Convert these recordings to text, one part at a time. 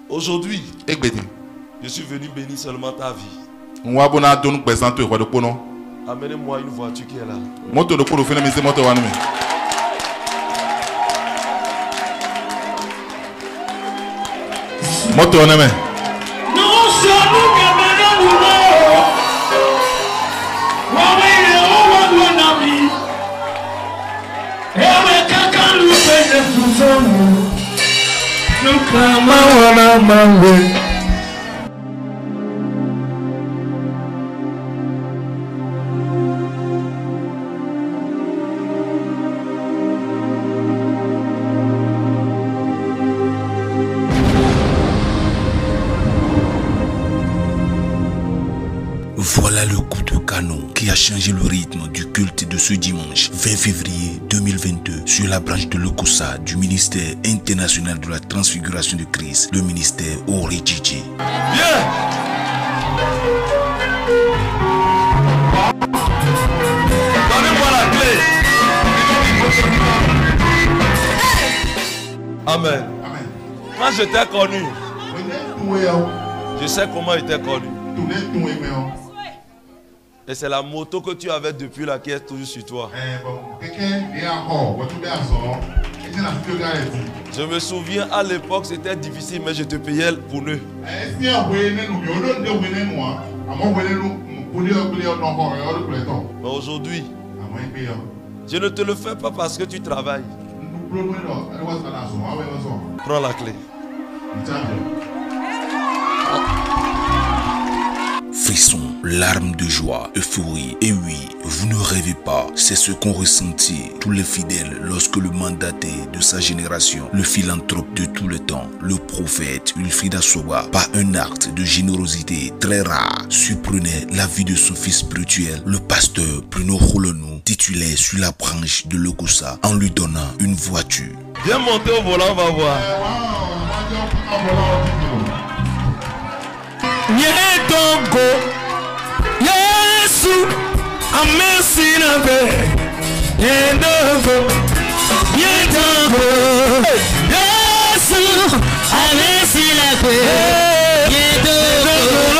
Aujourd'hui, je suis venu bénir seulement ta vie. Amenez-moi une voiture qui est là. Voilà le coup de canon qui a changé le rythme du culte de ce dimanche 20 février 2022 sur la branche de l'Okusa du ministère international de la transfiguration de Christ, le ministère Orijiji. Viens! Donnez-moi la clé. Amen. Quand je t'ai connu, je sais comment il t'est connu. Et c'est la moto que tu avais depuis là qui est toujours sur toi. Je me souviens à l'époque c'était difficile mais je te payais pour eux. Mais aujourd'hui, je ne te le fais pas parce que tu travailles. Prends la clé. Frissons, larmes de joie, euphorie. Et oui, vous ne rêvez pas, c'est ce qu'ont ressenti tous les fidèles lorsque le mandaté de sa génération, le philanthrope de tout le temps, le prophète Wilfried Asoba, par un acte de générosité très rare, surprenait la vie de son fils spirituel, le pasteur Bruno Roulenou, titulaire sur la branche de l'Okusa, en lui donnant une voiture. Viens monter au volant, on va voir. Yetongo Yesu Amesinabe Yetongo Yetongo Yesu Amesinabe Yetongo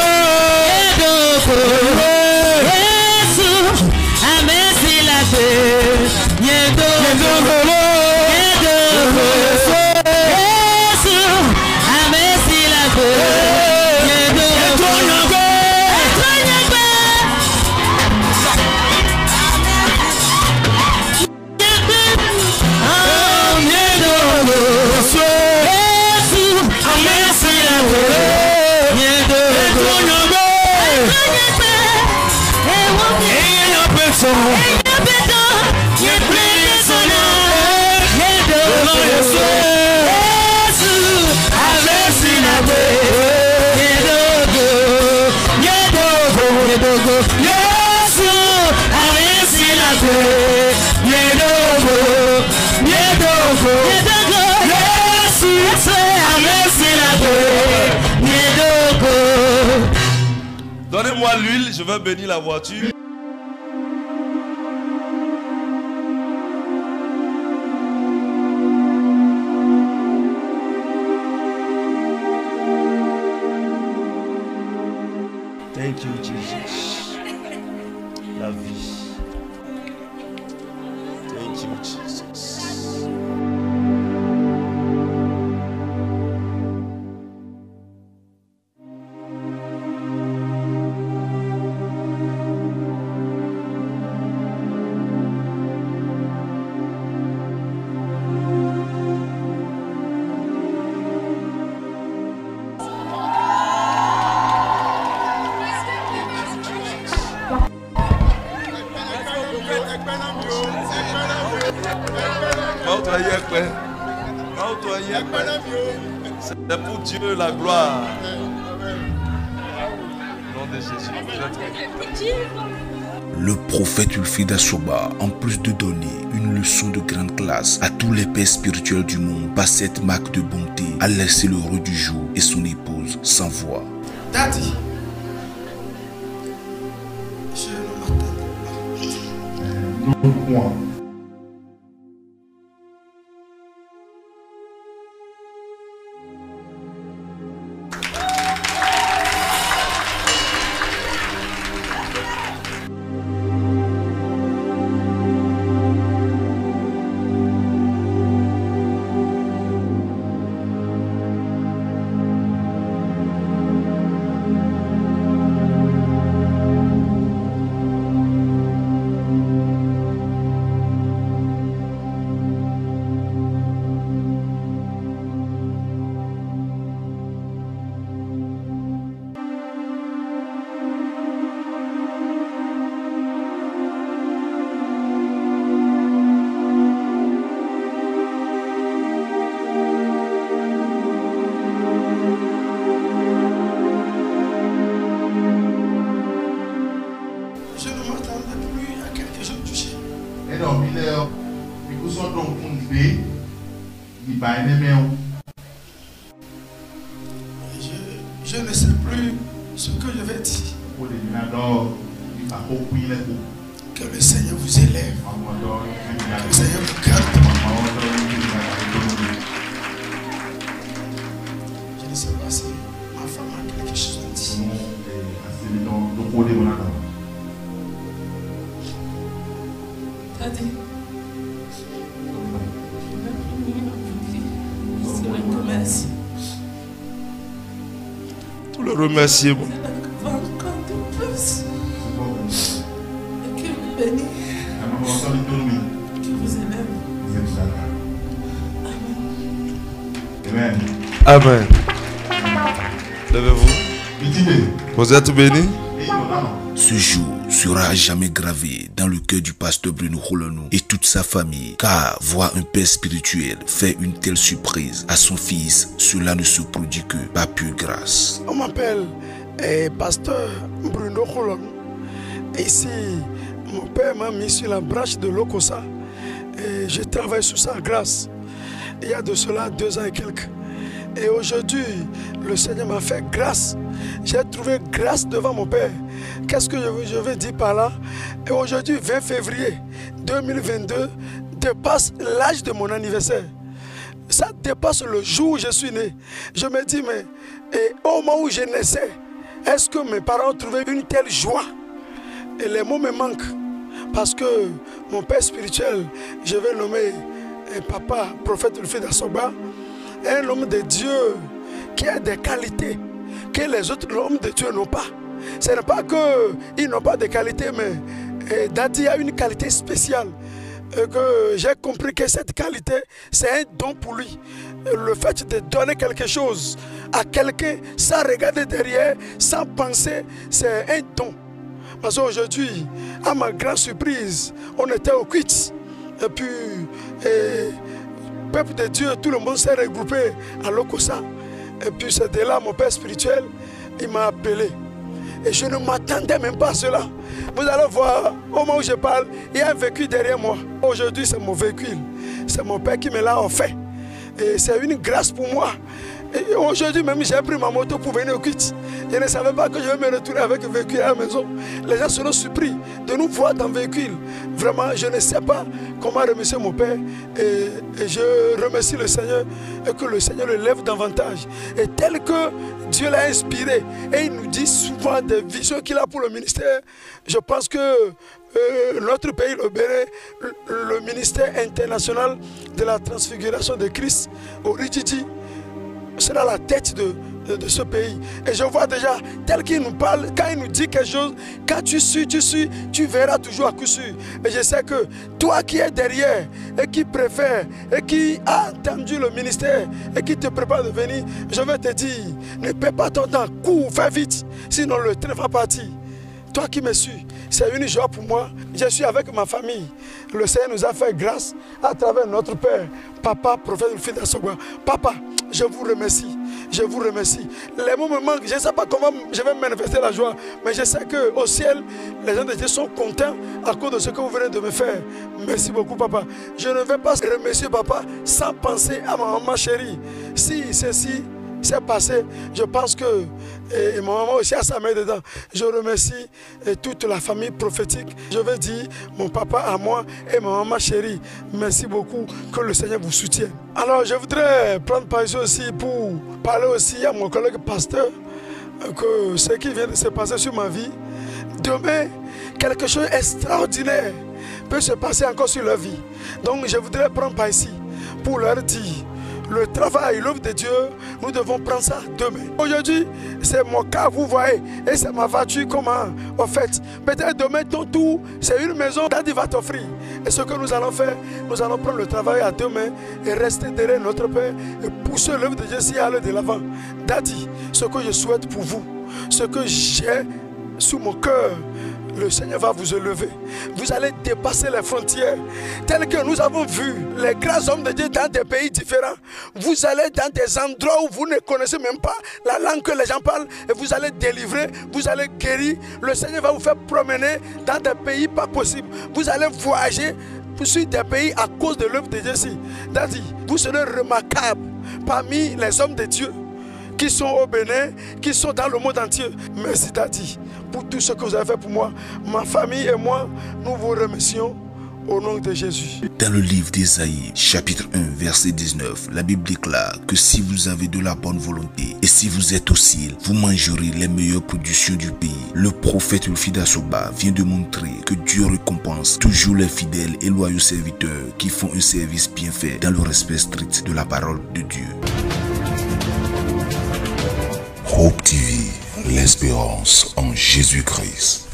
Yesu Amesinabe Yetongo Donnez-moi l'huile, je vais bénir la voiture. Thank you, Jesus. La vie. Thank you, Jesus. C'est pour Dieu la gloire. Au nom de Jésus. Le prophète Wilfried Asoba, en plus de donner une leçon de grande classe à tous les pères spirituels du monde, par cette marque de bonté, a laissé le roi du jour et son épouse sans voix. Daddy, je ne m'attendais pas. Je ne m'attendais plus à quelque chose de touché. Et donc, il sont donc fondés, il va aimer. Je ne sais plus ce que je vais dire. Que le Seigneur vous élève. Que le Seigneur vous garde. Je ne sais pas si ma femme a quelque chose à dire. T'as dit? C'est un peu merci. Tout le remercier. Vous êtes encore de plus. Et que vous bénisse. Que vous élève. Amen. Amen. Levez-vous. Vous êtes bénis. Ce jour sera à jamais gravé dans le cœur du pasteur Bruno Kholonou et toute sa famille, car voir un père spirituel faire une telle surprise à son fils, cela ne se produit que par pure grâce. On m'appelle pasteur Bruno Kholonou. Ici, mon père m'a mis sur la branche de l'Okosa et je travaille sous sa grâce. Il y a de cela 2 ans et quelques. Et aujourd'hui, le Seigneur m'a fait grâce. J'ai trouvé grâce devant mon Père. Qu'est-ce que je veux dire par là? Et aujourd'hui, 20 février 2022, dépasse l'âge de mon anniversaire. Ça dépasse le jour où je suis né. Je me dis, mais au moment où je naissais, est-ce que mes parents ont trouvé une telle joie? Et les mots me manquent. Parce que mon père spirituel, je vais nommer papa, prophète Ulfi d'Assoba, un homme de Dieu qui a des qualités que les autres hommes de Dieu n'ont pas. Ce n'est pas qu'ils n'ont pas de qualités, mais Daddy a une qualité spéciale. Et que j'ai compris que cette qualité, c'est un don pour lui. Le fait de donner quelque chose à quelqu'un sans regarder derrière, sans penser, c'est un don. Parce qu'aujourd'hui, à ma grande surprise, on était au Quitz. Et puis, peuple de Dieu, tout le monde s'est regroupé à l'Okosa. Et puis c'était là, mon père spirituel, il m'a appelé. Et je ne m'attendais même pas à cela. Vous allez voir, au moment où je parle, il y a un véhicule derrière moi. Aujourd'hui, c'est mon véhicule. C'est mon père qui me l'a offert. Et c'est une grâce pour moi. Et aujourd'hui même, j'ai pris ma moto pour venir au Quitz. Je ne savais pas que je vais me retourner avec un véhicule à la maison. Les gens seront surpris de nous voir dans le véhicule. Vraiment, je ne sais pas comment remercier mon Père. Et je remercie le Seigneur et que le Seigneur le lève davantage. Et tel que Dieu l'a inspiré, et il nous dit souvent des visions qu'il a pour le ministère, je pense que notre pays, le Bénin, le ministère international de la transfiguration de Christ, au Rijiji, sera la tête de ce pays. Et je vois déjà, tel qu'il nous parle, quand il nous dit quelque chose, quand tu suis, tu verras toujours à coup sûr. Et je sais que toi qui es derrière et qui préfère et qui a entendu le ministère et qui te prépare de venir, je vais te dire, ne perds pas ton temps, cours, fais vite, sinon le train va partir. Toi qui me suis, c'est une joie pour moi. Je suis avec ma famille. Le Seigneur nous a fait grâce à travers notre Père, Papa, prophète Ulfi d'Assoba. Papa, je vous remercie. Je vous remercie. Les mots me manquent. Je ne sais pas comment je vais manifester la joie. Mais je sais qu'au ciel, les gens de Dieu sont contents à cause de ce que vous venez de me faire. Merci beaucoup, Papa. Je ne vais pas remercier Papa sans penser à ma maman chérie. Si ceci s'est passé, je pense que ma maman aussi a sa main dedans. Je remercie toute la famille prophétique. Je veux dire mon papa à moi et ma maman chérie. Merci beaucoup, que le Seigneur vous soutienne. Alors je voudrais prendre par ici aussi pour parler aussi à mon collègue pasteur que ce qui vient de se passer sur ma vie, demain quelque chose d'extraordinaire peut se passer encore sur leur vie. Donc je voudrais prendre par ici pour leur dire, le travail, l'œuvre de Dieu, nous devons prendre ça demain. Aujourd'hui, c'est mon cas, vous voyez, et c'est ma voiture, comment en fait. Peut-être demain, ton tour, c'est une maison, Daddy va t'offrir. Et ce que nous allons faire, nous allons prendre le travail à deux mains et rester derrière notre Père et pousser l'œuvre de Dieu s'y aller de l'avant. Daddy, ce que je souhaite pour vous, ce que j'ai sous mon cœur, le Seigneur va vous élever. Vous allez dépasser les frontières. Telles que nous avons vu les grands hommes de Dieu dans des pays différents. Vous allez dans des endroits où vous ne connaissez même pas la langue que les gens parlent. Et vous allez délivrer, vous allez guérir. Le Seigneur va vous faire promener dans des pays pas possibles. Vous allez voyager sur des pays à cause de l'œuvre de Dieu. C'est-à-dire, vous serez remarquable parmi les hommes de Dieu qui sont au Bénin, qui sont dans le monde entier. Merci Daddy pour tout ce que vous avez fait pour moi. Ma famille et moi, nous vous remercions au nom de Jésus. Dans le livre d'Ésaïe, chapitre 1, verset 19, la Bible déclare que si vous avez de la bonne volonté et si vous êtes docile, vous mangerez les meilleures productions du pays. Le prophète Ulfida Soba vient de montrer que Dieu récompense toujours les fidèles et loyaux serviteurs qui font un service bien fait dans le respect strict de la parole de Dieu. Hope TV, l'espérance en Jésus-Christ.